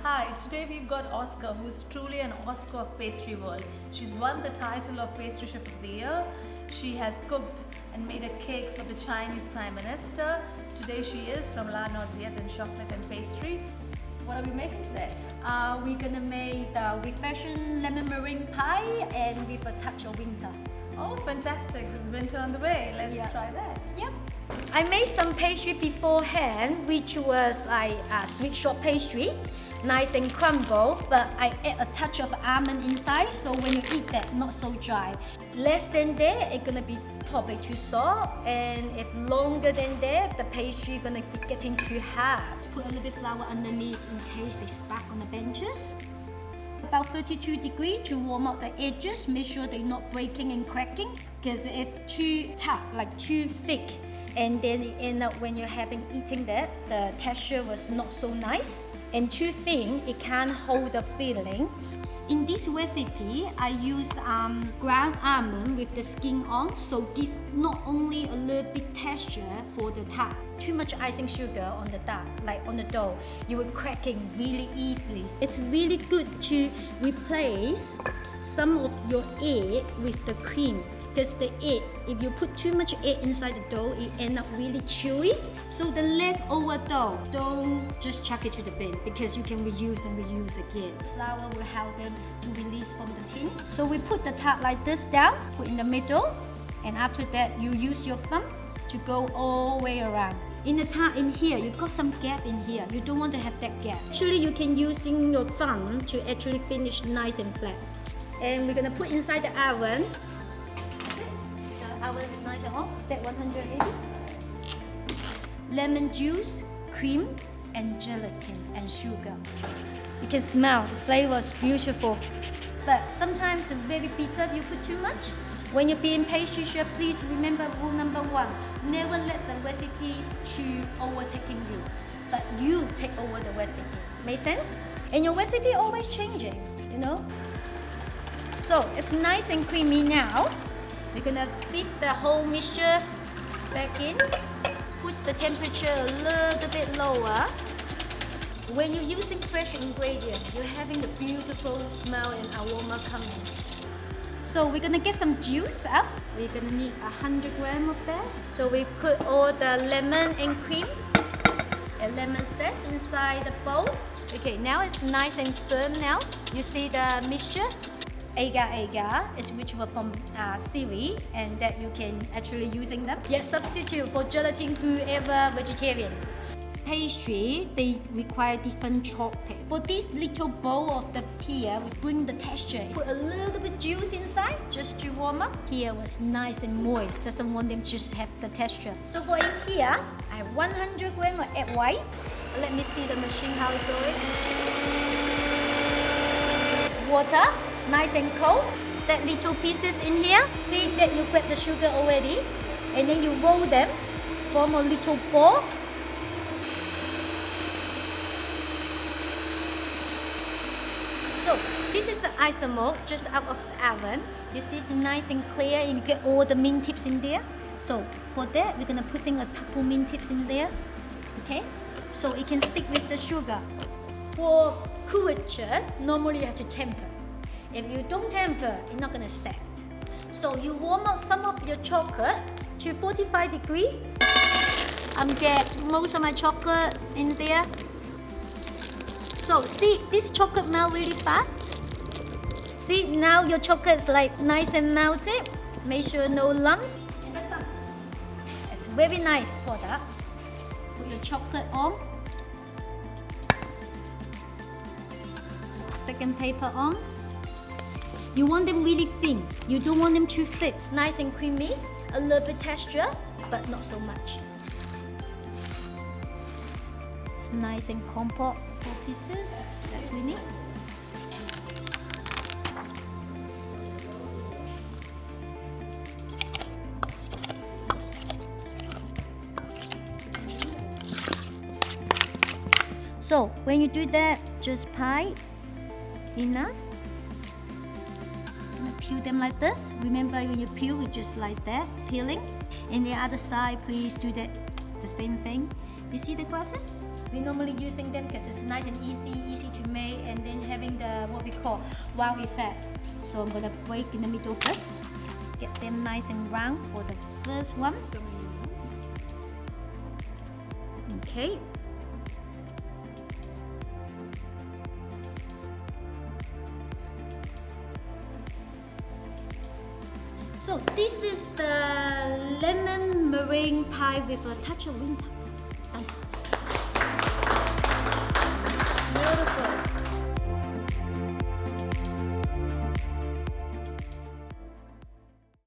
Hi, today we've got Oscar, who's truly an Oscar of pastry world. She's won the title of Pastry Chef of the Year. She has cooked and made a cake for the Chinese Prime Minister. Today she is from La Noisette in chocolate and pastry. What are we making today? We're gonna make the refreshing lemon meringue pie and with a touch of winter. Oh, fantastic. There's winter on the way. Let's try that. Yep. I made some pastry beforehand, which was like a sweet short pastry, nice and crumble, but I add a touch of almond inside, so when you eat that, not so dry. Less than that, it's gonna be probably too soft, and if longer than that, the pastry gonna be getting too hard. Put a little bit flour underneath in case they stuck on the benches. About 32 degrees to warm up the edges. Make sure they're not breaking and cracking, because if too tough, like too thick, and then it end up when you're eating that, the texture was not so nice. And too thin, it can't hold the filling. In this recipe, I used ground almond with the skin on, so give not only a little bit texture for the tart. Too much icing sugar on the tart, like on the dough, you will cracking really easily. It's really good to replace some of your egg with the cream, because the egg, if you put too much egg inside the dough, it ends up really chewy. So the leftover dough, don't just chuck it to the bin, because you can reuse and reuse again. Flour will help them to release from the tin. So we put the tart like this down, put in the middle, and after that you use your thumb to go all the way around. In the tart in here, you got some gap in here. You don't want to have that gap. Actually, you can using your thumb to actually finish nice and flat. And we're gonna put inside the oven. The oven is nice and hot. That 180. Lemon juice, cream, and gelatin and sugar. You can smell the flavor is beautiful, but sometimes it's very bitter if you put too much. When you're being pastry chef, please remember rule number 1: never let the recipe to overtaking you, but you take over the recipe. Make sense? And your recipe always changing, you know. So it's nice and creamy now. We're gonna sieve the whole mixture back in. Push the temperature a little bit lower. When you're using fresh ingredients, you're having the beautiful smell and aroma coming. So we're gonna get some juice up. We're gonna need 100 grams of that. So we put all the lemon and cream and lemon zest inside the bowl. Okay, now it's nice and firm now. You see the mixture? Agar is which were from seaweed, and that you can actually using them. Yes, substitute for gelatin whoever vegetarian. Pastry, they require different chocolate. For this little bowl of the pear, we bring the texture. Put a little bit juice inside just to warm up. Here was nice and moist. Doesn't want them just have the texture. So for in here, I have 100 grams of egg white. Let me see the machine how it goes. Water. Nice and cold. That little pieces in here, see that you put the sugar already, and then you roll them, form a little ball. So this is the isomalt just out of the oven. You see it's nice and clear, and you get all the mint tips in there. So for that, we're gonna put in a couple mint tips in there. Okay, so it can stick with the sugar. For curvature, normally you have to temper. If you don't temper, it's not gonna set. So you warm up some of your chocolate to 45 degrees. Get most of my chocolate in there. So see, this chocolate melt really fast. See, now your chocolate is like nice and melted. Make sure no lumps. It's very nice product. Put your chocolate on. Second paper on. You want them really thin. You don't want them too thick. Nice and creamy. A little bit texture, but not so much. It's nice and compact. 4 pieces. That's what we need. So when you do that, just pie enough. Peel them like this. Remember, when you peel, we just like that, peeling. And the other side, please do that, the same thing. You see the glasses? We normally using them because it's nice and easy to make, and then having the what we call wow effect. So I'm gonna break in the middle first. Get them nice and round for the first one. Okay. So this is the lemon meringue pie with a touch of winter. Beautiful.